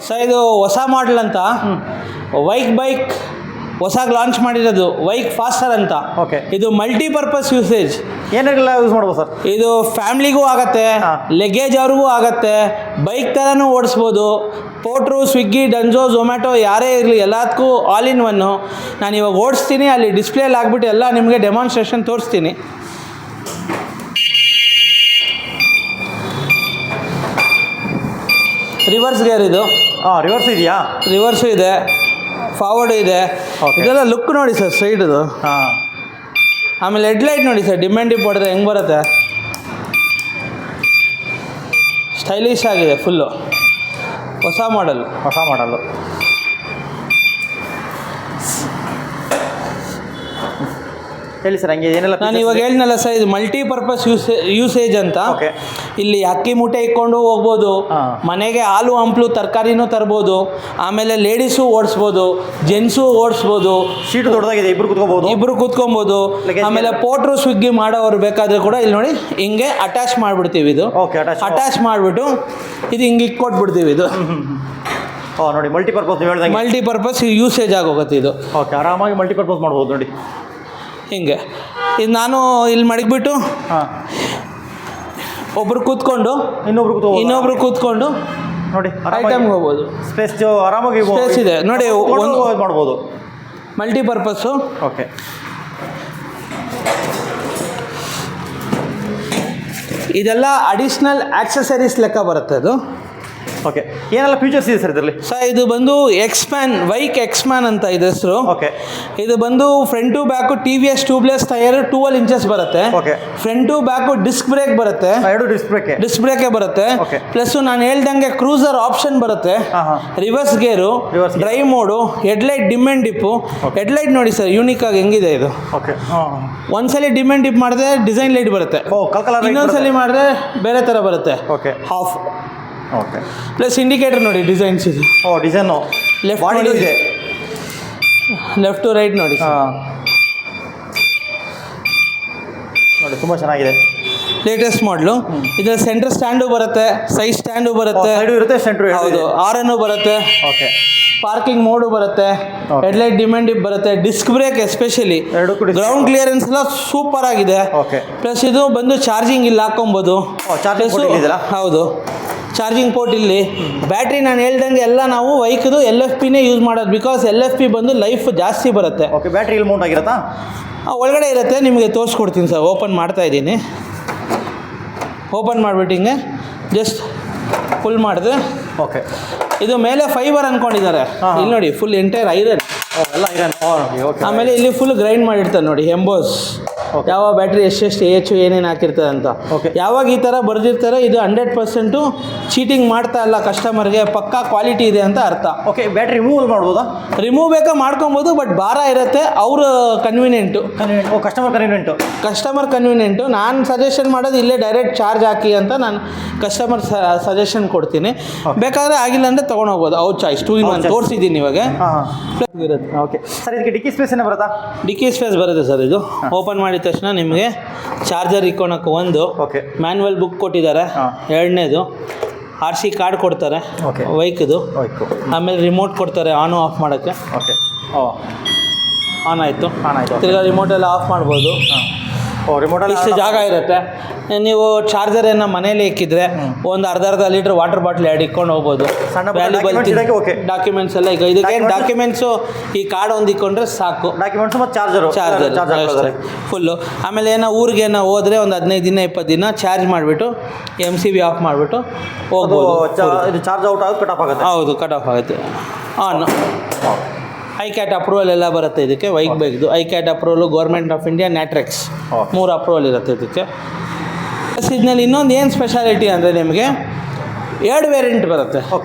Sir ಇದು ಹೊಸ model ಅಂತ ಬೈಕ್ ಹೊಸಾಗಿ ಲಾಂಚ್ ಮಾಡಿರೋದು ವೈಕ್ ಫಾಸ್ಟರ್ ಅಂತ. ಓಕೆ. ಇದು ಮಲ್ಟಿಪರ್ಪಸ್ ಯೂಸೇಜ್. ಏನೆಲ್ಲ ಯೂಸ್ ಮಾಡ್ಬೋದು ಸರ್? ಇದು ಫ್ಯಾಮ್ಲಿಗೂ ಆಗತ್ತೆ, ಲಗೇಜ್ ಅವ್ರಿಗೂ ಆಗತ್ತೆ, ಬೈಕ್ ಥರನೂ ಓಡಿಸ್ಬೋದು. ಪೋಟ್ರು, ಸ್ವಿಗ್ಗಿ, ಡನ್ಜೋ, ಝೊಮ್ಯಾಟೊ ಯಾರೇ ಇರಲಿ ಎಲ್ಲದಕ್ಕೂ ಆಲ್ ಇನ್ ಒನ್ನು. ನಾನು ಇವಾಗ ಓಡಿಸ್ತೀನಿ, ಅಲ್ಲಿ ಡಿಸ್ಪ್ಲೇಲಿ ಆಗಿಬಿಟ್ಟು ಎಲ್ಲ ನಿಮಗೆ ಡೆಮಾನ್ಸ್ಟ್ರೇಷನ್ ತೋರಿಸ್ತೀನಿ. ರಿವರ್ಸ್ ಗೇರ್ ಇದು. ರಿವರ್ಸ್ ಇದೆಯಾ? ರಿವರ್ಸು ಇದೆ, ಫಾರ್ವರ್ಡು ಇದೆ. ಇದೆಲ್ಲ ಲುಕ್ ನೋಡಿ ಸರ್ ಸೈಡ್ದು. ಆಮೇಲೆ ಹೆಡ್ಲೈಟ್ ನೋಡಿ ಸರ್, ಡಿಮ್ಯಾಂಡಿಪ್ ಹೊಡೆದ್ರೆ ಹೆಂಗೆ ಬರುತ್ತೆ, ಸ್ಟೈಲಿಶ್ ಆಗಿದೆ ಫುಲ್ಲು. ಹೊಸ ಮಾಡಲು. ಹೇಳಿ ಸರ್, ಹಂಗೆ ಏನೆಲ್ಲ ನಾನು ಇವಾಗ ಹೇಳಿದ್ನಲ್ಲ ಸರ್, ಇದು ಮಲ್ಟಿಪರ್ಪಸ್ ಯೂಸೇಜ್ ಅಂತ. ಇಲ್ಲಿ ಅಕ್ಕಿ ಮೂಟೆ ಇಟ್ಕೊಂಡು ಹೋಗ್ಬೋದು, ಮನೆಗೆ ಹಾಲು ಹಂಪ್ಲು ತರಕಾರಿನೂ ತರ್ಬೋದು, ಆಮೇಲೆ ಲೇಡೀಸು ಓಡಿಸ್ಬೋದು, ಜೆಂಟ್ಸು ಓಡಿಸ್ಬೋದು. ಸೀಟು ದೊಡ್ಡದಾಗಿದೆ, ಇಬ್ಬರು ಕೂತ್ಕೊಬೋದು. ಆಮೇಲೆ ಪೋಟ್ರು, ಸ್ವಿಗ್ಗಿ ಮಾಡೋರು ಬೇಕಾದ್ರೆ ಕೂಡ ಇಲ್ಲಿ ನೋಡಿ ಹಿಂಗೆ ಅಟ್ಯಾಚ್ ಮಾಡಿಬಿಡ್ತೀವಿ. ಇದು ಅಟ್ಯಾಚ್ ಮಾಡಿಬಿಟ್ಟು ಇದು ಹಿಂಗೆ ಇಟ್ಕೊಟ್ಬಿಡ್ತೀವಿ. ಇದು ನೋಡಿ ಮಲ್ಟಿಪರ್ಪಸ್ ಯೂಸೇಜ್ ಆಗೋಗುತ್ತೆ ಇದು. ಓಕೆ, ಆರಾಮಾಗಿ ಮಲ್ಟಿಪರ್ಪಸ್ ಮಾಡ್ಬೋದು ನೋಡಿ ಹಿಂಗೆ. ಇದು ನಾನು ಇಲ್ಲಿ ಮಡಗಿಬಿಟ್ಟು ಒಬ್ರು ಕೂತ್ಕೊಂಡು ಇನ್ನೊಬ್ರು ಕೂತ್ಕೊಂಡು ನೋಡಿ ಐಟಮ್ಗೆ ಹೋಗ್ಬೋದು. ಸ್ಪೇಸ್ ಆರಾಮಾಗಿ ಸ್ಪೇಸ್ ಇದೆ ನೋಡಿ, ಮಾಡ್ಬೋದು. ಮಲ್ಟಿಪರ್ಪಸ್ಸು. ಓಕೆ. ಇದೆಲ್ಲ ಅಡಿಷ್ನಲ್ ಆಕ್ಸೆಸರೀಸ್ ಲೆಕ್ಕ ಬರುತ್ತೆ ಅದು. ಓಕೆ, ಏನೆಲ್ಲ ಫೀಚರ್ಸ್ ಇದೆ ಸರ್ ಇದರಲ್ಲಿ? ಸರ್ ಇದು ಬಂದು ವೈಕ್ ಎಕ್ಸ್ಮ್ಯಾನ್ ಅಂತ ಇದೆ ಹೆಸರು. ಓಕೆ. ಇದು ಬಂದು front to back TVS tubeless tyre 12 inches ಬರುತ್ತೆ. Okay. Front to back disc brake ಬರುತ್ತೆ. ಡಿಸ್ಕ್ ಬ್ರೇಕೇ ಬರುತ್ತೆ. ಪ್ಲಸ್ ನಾನು ಹೇಳ್ದಂಗೆ ಕ್ರೂಸರ್ ಆಪ್ಷನ್ ಬರುತ್ತೆ, reverse gear, drive mode, headlight dim and dip. Headlight ನೋಡಿ ಸರ್ ಯೂನಿಕ್ ಆಗಿ ಹೆಂಗಿದೆ ಇದು. ಓಕೆ. ಒಂದ್ಸಲಿ ಡಿಮ್ ಆ್ಯಂಡ್ ಡಿಪ್ ಮಾಡಿದ್ರೆ ಡಿಸೈನ್ ಲೈಟ್ ಬರುತ್ತೆ, ಇನ್ನೊಂದ್ಸಲಿ ಮಾಡಿದ್ರೆ ಬೇರೆ ಥರ ಬರುತ್ತೆ. Okay. Half. Okay. Plus indicator ನೋಡಿ ಡಿಸೈನ್ಸ್ ಇದು. ಡಿಸೈನು ಲೆಫ್ಟ್ ಟು ರೈಟ್ ನೋಡಿ ತುಂಬ ಚೆನ್ನಾಗಿದೆ. ಲೇಟೆಸ್ಟ್ ಮಾಡಲು. ಇದರ ಸೆಂಟರ್ ಸ್ಟ್ಯಾಂಡು ಬರುತ್ತೆ, ಸೈಡ್ ಸ್ಟ್ಯಾಂಡು ಬರುತ್ತೆ, ಹೌದು, ಆರನ್ನು ಬರುತ್ತೆ. ಓಕೆ. ಪಾರ್ಕಿಂಗ್ ಮೋಡು ಬರುತ್ತೆ, ಹೆಡ್ಲೈಟ್ ಡಿಮ್ಯಾಂಡ್ ಬರುತ್ತೆ, disc brake especially, ground clearance ಎಲ್ಲ ಸೂಪರ್ ಆಗಿದೆ. ಪ್ಲಸ್ ಇದು ಬಂದು ಚಾರ್ಜಿಂಗ್ ಇಲ್ಲಿ ಹಾಕೊಬೋದು. ಹೌದು, ಚಾರ್ಜಿಂಗ್ ಪೋರ್ಟ್ ಇಲ್ಲಿ. ಬ್ಯಾಟ್ರಿ ನಾನು ಹೇಳ್ದಂಗೆ ಎಲ್ಲ ನಾವು ವೈಕ್ದು LFPನೇ ಯೂಸ್ ಮಾಡೋದು, ಬಿಕಾಸ್ LFP ಬಂದು ಲೈಫ್ ಜಾಸ್ತಿ ಬರುತ್ತೆ. ಓಕೆ. ಬ್ಯಾಟ್ರಿ ಇಲ್ಲಿ ಮೌಂಟ್ ಆಗಿರುತ್ತಾ? ಒಳಗಡೆ ಇರುತ್ತೆ, ನಿಮಗೆ ತೋರಿಸ್ಕೊಡ್ತೀನಿ ಸರ್. ಓಪನ್ ಮಾಡ್ತಾ ಇದ್ದೀನಿ. ಓಪನ್ ಮಾಡಿಬಿಟ್ಟು ಹಿಂಗೆ ಜಸ್ಟ್ ಫುಲ್ ಮಾಡಿದೆ. ಓಕೆ. ಇದು ಮೇಲೆ ಫೈಬರ್ ಅಂದ್ಕೊಂಡಿದ್ದಾರೆ, ಇಲ್ಲಿ ನೋಡಿ ಫುಲ್ ಎಂಟೈರ್ ಐರನ್. ಆಮೇಲೆ ಇಲ್ಲಿ ಫುಲ್ ಗ್ರೈಂಡ್ ಮಾಡಿರ್ತಾರೆ ನೋಡಿ ಎಂಬೋಸ್, ಯಾವ ಬ್ಯಾಟ್ರಿ ಎಷ್ಟೆಷ್ಟು ಏನೇನು ಹಾಕಿರ್ತದೆ ಅಂತ. ಯಾವಾಗ ಈ ಥರ ಬರೆದಿರ್ತಾರೆ ಇದು 100% ಚೀಟಿಂಗ್ ಮಾಡ್ತಾ ಇಲ್ಲ, ಕಸ್ಟಮರ್ಗೆ ಪಕ್ಕಾ ಕ್ವಾಲಿಟಿ ಇದೆ ಅಂತ ಅರ್ಥ. ಓಕೆ. ಬ್ಯಾಟ್ರಿ ರಿಮೂವ್ ಮಾಡ್ಬೋದಾ? ರಿಮೂವ್ ಬೇಕಾ ಮಾಡ್ಕೊಬೋದು, ಬಟ್ ಭಾರ ಇರುತ್ತೆ. ಅವ್ರ ಕನ್ವೀನಿಯೆಂಟು, ಕಸ್ಟಮರ್ ಕನ್ವೀನಿಯೆಂಟು. ನಾನು ಸಜೆಷನ್ ಮಾಡೋದು ಇಲ್ಲೇ ಡೈರೆಕ್ಟ್ ಚಾರ್ಜ್ ಹಾಕಿ ಅಂತ ನಾನು ಕಸ್ಟಮರ್ ಸಜೆಷನ್ ಕೊಡ್ತೀನಿ. ಬೇಕಾದರೆ ಆಗಿಲ್ಲ ಅಂದರೆ ತೊಗೊಂಡೋಗ್ಬೋದು, ಅವ್ರ ಚಾಯ್ಸ್. 2 in 1 ತೋರಿಸಿದ್ದೀನಿ ಇವಾಗ. ಓಕೆ ಸರ್, ಇದಕ್ಕೆ ಡಿಕ್ಕಿ ಸ್ಪೇಸ್ ಏನೋ ಬರುತ್ತಾ? ಡಿಕ್ಕಿ ಸ್ಪೇಸ್ ಬರುತ್ತೆ ಸರ್. ಇದು ಓಪನ್ ಮಾಡಿದ ತಕ್ಷಣ ನಿಮಗೆ ಚಾರ್ಜರ್ ಇಕ್ಕೊಳಕ್ಕೆ ಒಂದು, ಮ್ಯಾನ್ಯಲ್ ಬುಕ್ ಕೊಟ್ಟಿದ್ದಾರೆ, ಎರಡನೇದು RC ಕಾರ್ಡ್ ಕೊಡ್ತಾರೆ ವೈಕ್ದು, ಆಮೇಲೆ ರಿಮೋಟ್ ಕೊಡ್ತಾರೆ ಆನು ಆಫ್ ಮಾಡೋಕ್ಕೆ. ಓಕೆ. ಆನ್ ಆಯಿತು. ತಿರ್ಗಾ ರಿಮೋಟೆಲ್ಲ ಆಫ್ ಮಾಡ್ಬೋದು. ರಿಮೋಟಲ್ಲಿ ಇಷ್ಟು ಜಾಗ ಇರುತ್ತೆ. ನೀವು ಚಾರ್ಜರನ್ನು ಮನೇಲಿ ಇಕ್ಕಿದ್ರೆ ಒಂದು ಅರ್ಧ ಲೀಟ್ರ್ ವಾಟರ್ ಬಾಟ್ಲ್ ಎರಡು ಇಟ್ಕೊಂಡು ಹೋಗ್ಬೋದು. ವ್ಯಾಲ್ಯೂಬಲ್ ಡಾಕ್ಯುಮೆಂಟ್ಸ್ ಎಲ್ಲ. ಈಗ ಇದಕ್ಕೇನು ಡಾಕ್ಯುಮೆಂಟ್ಸು, ಈ ಕಾರ್ಡ್ ಒಂದು ಇಕ್ಕೊಂಡ್ರೆ ಸಾಕು. ಡಾಕ್ಯುಮೆಂಟ್ಸ್ ಮತ್ತು ಚಾರ್ಜರ್ ಫುಲ್ಲು. ಆಮೇಲೆ ಊರಿಗೇನೋ ಹೋದರೆ ಒಂದು 15 ದಿನ 20 ದಿನ ಚಾರ್ಜ್ ಮಾಡಿಬಿಟ್ಟು MCB ಆಫ್ ಮಾಡಿಬಿಟ್ಟು ಹೋಗ್ಬೋದು. ಇದು ಚಾರ್ಜ್ ಔಟ್ ಆಗೋದು ಕಟ್ ಆಫ್ ಆಗುತ್ತೆ. ಹೌದು, ಕಟ್ ಆಫ್ ಆಗುತ್ತೆ. ಐಕ್ಯಾಟ್ ಅಪ್ರೂವಲ್ ಎಲ್ಲ ಬರುತ್ತೆ ಇದಕ್ಕೆ. ಬೈಕ್ದು ಐಕ್ಯಾಟ್ ಅಪ್ರೂವಲು, ಗೌರ್ಮೆಂಟ್ ಆಫ್ ಇಂಡಿಯಾ, ನ್ಯಾಟ್ರೆಕ್ಸ್ 3 ಅಪ್ರೂವಲ್ ಇರುತ್ತೆ ಇದಕ್ಕೆ. ಪ್ಲಸ್ ಇದರಲ್ಲಿ ಇನ್ನೊಂದು ಏನು ಸ್ಪೆಷಾಲಿಟಿ ಅಂದರೆ ನಿಮಗೆ 2 ವೇರಿಯಂಟ್ ಬರುತ್ತೆ.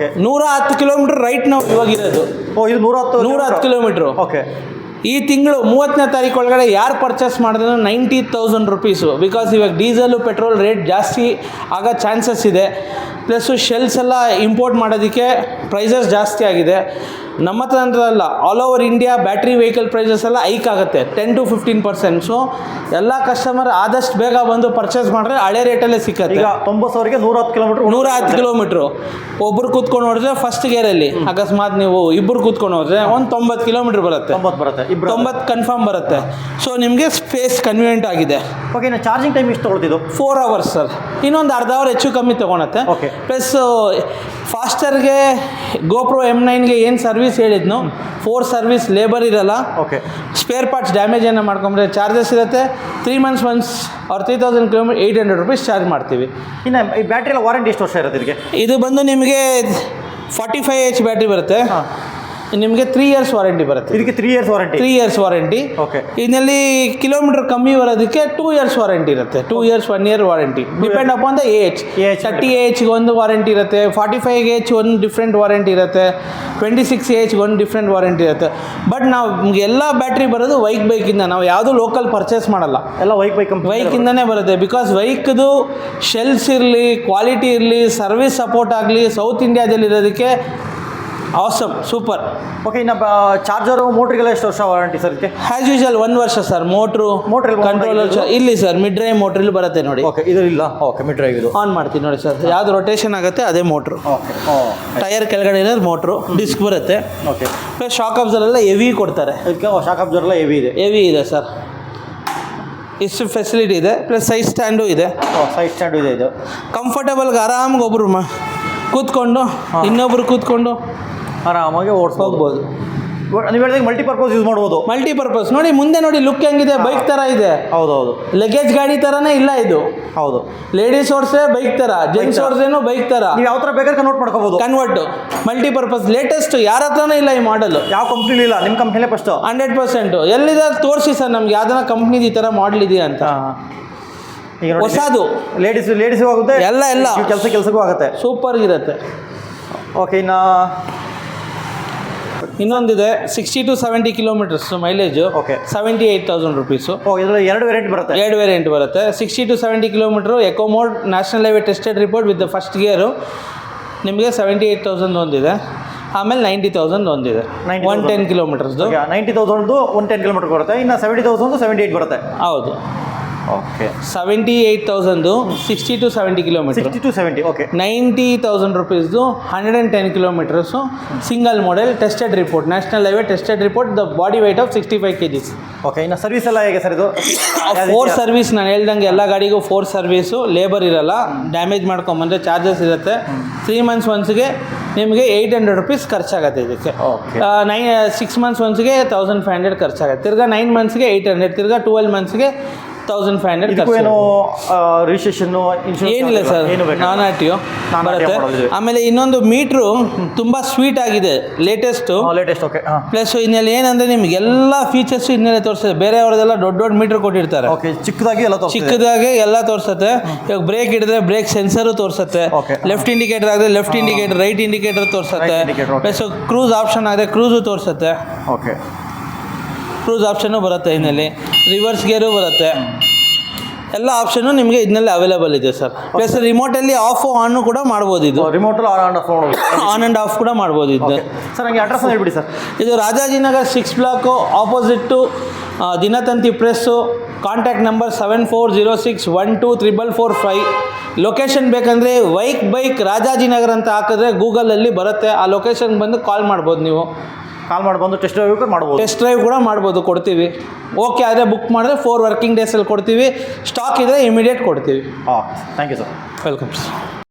110 ಕಿಲೋಮೀಟ್ರ್ ರೈಟ್ ನಾವು ಇವಾಗಿರೋದು. ಇದು 110 ಕಿಲೋಮೀಟ್ರು. ಓಕೆ. ಈ ತಿಂಗಳು 30ನೇ ತಾರೀಕು ಒಳಗಡೆ ಯಾರು ಪರ್ಚೇಸ್ ಮಾಡಿದ್ರು 90,000 ರುಪೀಸು. ಬಿಕಾಸ್ ಇವಾಗ ಡೀಸೆಲು ಪೆಟ್ರೋಲ್ ರೇಟ್ ಜಾಸ್ತಿ ಆಗೋ ಚಾನ್ಸಸ್ ಇದೆ. ಪ್ಲಸ್ಸು ಶೆಲ್ಸ್ ಎಲ್ಲ ಇಂಪೋರ್ಟ್ ಮಾಡೋದಕ್ಕೆ ಪ್ರೈಸಸ್ ಜಾಸ್ತಿ ಆಗಿದೆ. ನಮ್ಮ ಹತ್ರ ಅಂತ ಅಲ್ಲ, all over India battery vehicle prices ಎಲ್ಲ ಹೈಕ್ ಆಗುತ್ತೆ 10 to 15%. ಸೊ ಎಲ್ಲ ಕಸ್ಟಮರ್ ಆದಷ್ಟು ಬೇಗ ಬಂದು ಪರ್ಚೇಸ್ ಮಾಡಿದ್ರೆ ಹಳೆ ರೇಟಲ್ಲೇ ಸಿಕ್ಕತ್ತೆ. ಈಗ 90,000ಗೆ 110 ಕಿಲೋಮೀಟ್ರು ಒಬ್ರು ಕೂತ್ಕೊಂಡು ಹೋದ್ರೆ ಫಸ್ಟ್ ಗೇರಲ್ಲಿ, ಅಕಸ್ಮಾತ್ ನೀವು ಇಬ್ಬರು ಕೂತ್ಕೊಂಡು ಹೋದ್ರೆ ಒಂದು 90 ಕಿಲೋಮೀಟರ್ ಬರುತ್ತೆ. 90 ಬರುತ್ತೆ, 90 ಕನ್ಫರ್ಮ್ ಬರುತ್ತೆ. ಸೊ ನಿಮಗೆ ಸ್ಪೇಸ್ ಕನ್ವೀನಿಯಂಟ್ ಆಗಿದೆ. ಓಕೆ. ಇನ್ನು ಚಾರ್ಜಿಂಗ್ ಟೈಮ್ ಎಷ್ಟು ತೊಗೊಳ್ತಿದ್ದು? 4 hours ಸರ್. ಇನ್ನೊಂದು ಅರ್ಧ ಅವರ್ ಹೆಚ್ಚು ಕಮ್ಮಿ ತೊಗೊಳತ್ತೆ. ಓಕೆ. ಪ್ಲಸ್ ಫಾಸ್ಟರ್ಗೆ GoPro M9ಗೆ ಏನು ಸರ್ವಿಸ್ ಹೇಳಿದ್ನು, 4 ಸರ್ವಿಸ್ ಲೇಬರ್ ಇರಲ್ಲ. ಓಕೆ. ಸ್ಪೇರ್ ಪಾರ್ಟ್ಸ್ ಡ್ಯಾಮೇಜ್ ಏನೋ ಮಾಡ್ಕೊಂಡ್ರೆ ಚಾರ್ಜಸ್ ಇರುತ್ತೆ. 3 months ಒನ್ಸ್ ಅವ್ರು 3000 ಕಿಲೋಮೀಟರ್ 800 rupees ಚಾರ್ಜ್ ಮಾಡ್ತೀವಿ. ಇನ್ನು ಈ ಬ್ಯಾಟ್ರಿ ಎಲ್ಲ ವಾರಂಟಿ ಎಷ್ಟು ವರ್ಷ ಇರುತ್ತೆ ಇದಕ್ಕೆ? ಇದು ಬಂದು ನಿಮಗೆ 45H ಬ್ಯಾಟ್ರಿ ಬರುತ್ತೆ. ನಿಮಗೆ 3 years ವಾರಂಟಿ ಬರುತ್ತೆ. ಇದಕ್ಕೆ 3 years warranty? 3 years warranty. Okay. ಇದರಲ್ಲಿ ಕಿಲೋಮೀಟರ್ ಕಮ್ಮಿ ಬರೋದಕ್ಕೆ 2 years ವಾರಂಟಿ ಇರುತ್ತೆ. 2 years 1 year warranty depend upon the age. 30Hಗೆ ಒಂದು ವಾರಂಟಿ ಇರುತ್ತೆ, 45H ಒಂದು ಡಿಫ್ರೆಂಟ್ ವಾರಂಟಿ ಇರುತ್ತೆ, 26Hಗೆ ಒಂದು ಡಿಫ್ರೆಂಟ್ ವಾರಂಟಿ ಇರುತ್ತೆ. ಬಟ್ ನಾವು ಎಲ್ಲ ಬ್ಯಾಟ್ರಿ ಬರೋದು ಬೈಕಿಂದ, ನಾವು ಯಾವುದು ಲೋಕಲ್ ಪರ್ಚೇಸ್ ಮಾಡಲ್ಲ, ಎಲ್ಲ ಬೈಕಿಂದನೇ ಬರುತ್ತೆ. ಬಿಕಾಸ್ ಬೈಕ್ದು ಶೆಲ್ಸ್ ಇರಲಿ, ಕ್ವಾಲಿಟಿ ಇರಲಿ, ಸರ್ವಿಸ್ ಸಪೋರ್ಟ್ ಆಗಲಿ ಸೌತ್ ಇಂಡಿಯಾದಲ್ಲಿ ಇರೋದಕ್ಕೆ ಆಸಮ್, ಸೂಪರ್. ಓಕೆ. ಇನ್ನು ಚಾರ್ಜರು ಮೋಟ್ರಿಗೆಲ್ಲ ಎಷ್ಟು ವರ್ಷ ವಾರಂಟಿ ಸರ್ ಇದಕ್ಕೆ? ಆ್ಯಸ್ ಯೂಶುವಲ್ 1 ವರ್ಷ ಸರ್. ಮೋಟ್ರು ಕಂಟ್ರೋಲರ್ ಇಲ್ಲಿ ಸರ್ ಮಿಡ್ ಡ್ರೈವ್ ಮೋಟ್ರ್ ಇಲ್ಲಿ ಬರುತ್ತೆ ನೋಡಿ. ಓಕೆ. ಇದು ಇಲ್ಲ. ಓಕೆ. ಮಿಡ್ ಡ್ರೈವ್ ಇದು ಆನ್ ಮಾಡ್ತೀನಿ ನೋಡಿ ಸರ್. ಯಾವ್ದು ರೊಟೇಷನ್ ಆಗುತ್ತೆ ಅದೇ ಮೋಟ್ರು. ಓಕೆ. ಟೈರ್ ಕೆಳಗಡೆ ಇರೋದು ಮೋಟ್ರು, ಡಿಸ್ಕ್ ಬರುತ್ತೆ. ಓಕೆ. ಪ್ಲಸ್ ಶಾಕ್ ಅಬ್ಸರ್ವರ್ ಎಲ್ಲ ಹೆವಿ ಕೊಡ್ತಾರೆ. ಇದಕ್ಕೆ ಶಾಕ್ ಅಬ್ಸರ್ವರ್ ಎಲ್ಲ ಹೆವಿ ಇದೆ ಸರ್. ಇಷ್ಟು ಫೆಸಿಲಿಟಿ ಇದೆ. ಪ್ಲಸ್ ಸೈಡ್ ಸ್ಟ್ಯಾಂಡು ಇದೆ. ಸೈಡ್ ಸ್ಟ್ಯಾಂಡು ಇದೆ. ಇದು ಕಂಫರ್ಟೇಬಲ್ಗೆ ಆರಾಮಾಗಿ ಒಬ್ಬರು ಕೂತ್ಕೊಂಡು ಇನ್ನೊಬ್ರು ಕೂತ್ಕೊಂಡು ಆರಾಮಾಗಿ ಹೋಗ್ಬೋದು. ನೀವು ಹೇಳಿದಾಗ ಮಲ್ಟಿಪರ್ಪಸ್ ಯೂಸ್ ಮಾಡ್ಬೋದು. ಮಲ್ಟಿಪರ್ಪಸ್ ನೋಡಿ, ಮುಂದೆ ನೋಡಿ ಲುಕ್ ಹೆಂಗಿದೆ, ಬೈಕ್ ಥರ ಇದೆ. ಹೌದೌದು. ಲಗೇಜ್ ಗಾಡಿ ಥರನೇ ಇಲ್ಲ ಇದು. ಹೌದು. ಲೇಡೀಸ್ ಓಡಿಸೇ ಬೈಕ್ ಥರ, ಜೆಂಟ್ಸ್ ಓಡಿಸೇನು ಬೈಕ್ ಥರ. ನೀವು ಯಾವ ಥರ ಬೇಕಾದ್ರೆ ಕನ್ವರ್ಟ್ ಮಾಡ್ಕೋಬೋದು. ಕನ್ವರ್ಟ್ ಮಲ್ಟಿಪರ್ಪಸ್ ಲೇಟೆಸ್ಟ್ ಯಾರ ಹತ್ರನೂ ಇಲ್ಲ ಈ ಮಾಡಲ್. ಯಾವ ಕಂಪ್ನಿಲಿ ಇಲ್ಲ, ನಿಮ್ಮ ಕಂಪ್ನಿಲೇ ಫಸ್ಟ್. 100% ಎಲ್ಲಿದೆ ತೋರಿಸಿ ಸರ್ ನಮ್ಗೆ ಯಾವ್ದಾರ ಕಂಪ್ನಿದು ಈ ಥರ ಮಾಡಲ್ ಇದೆಯಾ ಅಂತ. ಹೊಸದು ಲೇಡೀಸ್ಗೂ ಆಗುತ್ತೆ, ಎಲ್ಲ ಕೆಲಸಕ್ಕೂ ಆಗುತ್ತೆ. ಸೂಪರ್ ಇರುತ್ತೆ. ಓಕೆ. ಇನ್ನೊಂದಿದೆ 60 to 70 kilometres mileage. Okay. 78,000 rupees. ಇದರಲ್ಲಿ 2 ವೇರಿಯಂಟ್ ಬರುತ್ತೆ. 2 ವೇರಿಯಂಟ್ ಬರುತ್ತೆ. 60 to 70 kilometre eco mode, national highway tested report with the first gear. ನಿಮಗೆ 78,000 ಒಂದಿದೆ. ಆಮೇಲೆ 90,000 ಒಂದಿದೆ, 110 ಕಿಲೋಮೀಟರ್ಸ್ದು. 90,000 110 ಕಿಲೋಮೀಟರ್ ಬರುತ್ತೆ. ಇನ್ನು 70,000 78 ಬರುತ್ತೆ. ಹೌದು. Okay. 78,000 60 to 70 kilometre. 60 to 70. Okay. 90,000 rupees 110 kilometres. Single model, tested report, national highway tested report, the body weight of 65 kgs. Okay. ಇನ್ನು service ಎಲ್ಲ ಹೇಗೆ ಸರ್ ಇದು? 4 ಸರ್ವಿಸ್ ನಾನು ಹೇಳ್ದಂಗೆ ಎಲ್ಲ ಗಾಡಿಗೂ 4 ಸರ್ವಿಸು. ಲೇಬರ್ ಇರಲ್ಲ, ಡ್ಯಾಮೇಜ್ ಮಾಡ್ಕೊಂಬಂದರೆ ಚಾರ್ಜಸ್ ಇರುತ್ತೆ. 3 months ಒನ್ಸ್ಗೆ ನಿಮಗೆ 800 rupees ಖರ್ಚಾಗುತ್ತೆ ಇದಕ್ಕೆ. 6 months ಒನ್ಸ್ಗೆ 1,500 ಖರ್ಚಾಗುತ್ತೆ. ತಿರ್ಗಾ 9 monthsಗೆ 800, ತಿರ್ಗಾ 12 monthsಗೆ 1,500. ರಿಜಿಸ್ಟ್ರೇಷನ್ ಏನಿಲ್ಲ ಸರ್, ನಾನ್ ಆರ್ ಟಿ ಒ ಬರುತ್ತೆ. ಆಮೇಲೆ ಇನ್ನೊಂದು ಮೀಟ್ರು ತುಂಬ ಸ್ವೀಟ್ ಆಗಿದೆ, ಲೇಟೆಸ್ಟ್. ಓಕೆ. ಪ್ಲಸ್ ಇನ್ನೆಲ್ಲ ಏನಂದ್ರೆ ನಿಮ್ಗೆ ಎಲ್ಲ ಫೀಚರ್ಸ್ ಇನ್ನೆಲ್ಲ ತೋರಿಸ್ತದೆ. ಬೇರೆಯವ್ರದೆಲ್ಲ ದೊಡ್ಡ ಮೀಟರ್ ಕೊಟ್ಟಿರ್ತಾರೆ, ಚಿಕ್ಕದಾಗಿ ಎಲ್ಲ ತೋರಿಸುತ್ತೆ. ಇವಾಗ ಬ್ರೇಕ್ ಹಿಡಿದ್ರೆ ಬ್ರೇಕ್ ಸೆನ್ಸರು ತೋರಿಸುತ್ತೆ, ಲೆಫ್ಟ್ ಇಂಡಿಕೇಟರ್ ಆದರೆ ಲೆಫ್ಟ್ ಇಂಡಿಕೇಟರ್, ರೈಟ್ ಇಂಡಿಕೇಟರ್ ತೋರಿಸುತ್ತೆ. ಪ್ಲಸ್ ಕ್ರೂಸ್ ಆಪ್ಷನ್ ಆದರೆ ಕ್ರೂಸು ತೋರಿಸುತ್ತೆ. ಓಕೆ. ಕ್ರೂಸ್ ಆಪ್ಷನ್ನು ಬರುತ್ತೆ, ಇದರಲ್ಲಿ ರಿವರ್ಸ್ ಗೇರು ಬರುತ್ತೆ. ಎಲ್ಲ ಆಪ್ಷನ್ನು ನಿಮಗೆ ಇದನ್ನಲ್ಲಿ ಅವೈಲೇಬಲ್ ಇದೆ ಸರ್. ಪ್ಲಸ್ ರಿಮೋಟಲ್ಲಿ ಆಫ್ ಆನ್ ಕೂಡ ಮಾಡ್ಬೋದು. ಇದು ರಿಮೋಟಲ್ಲಿ ಆನ್ ಆ್ಯಂಡ್ ಆಫ್ ಕೂಡ ಮಾಡ್ಬೋದು. ಇದು ಸರ್ ನನಗೆ ಅಡ್ರೆಸ್ ಹೇಳ್ಬಿಡಿ ಸರ್. ಇದು Rajajinagar 6 block, opposite Dinathanthi press. Contact number 7406124445. Location ಬೇಕಂದರೆ ಬೈಕ್ ರಾಜಾಜಿನಗರ್ ಅಂತ ಹಾಕಿದ್ರೆ ಗೂಗಲಲ್ಲಿ ಬರುತ್ತೆ. ಆ ಲೊಕೇಶನ್ಗೆ ಬಂದು ಕಾಲ್ ಮಾಡ್ಬೋದು. ನೀವು ಕಾಲ್ ಮಾಡಿ ಬಂದು ಟೆಸ್ಟ್ ಡ್ರೈವ್ ಕೂಡ ಮಾಡ್ಬೋದು, ಕೊಡ್ತೀವಿ. ಓಕೆ ಆದರೆ ಬುಕ್ ಮಾಡಿದ್ರೆ 4 working days ಕೊಡ್ತೀವಿ. ಸ್ಟಾಕ್ ಇದ್ದರೆ ಇಮಿಡಿಯೇಟ್ ಕೊಡ್ತೀವಿ. Thank you sir. Welcome sir.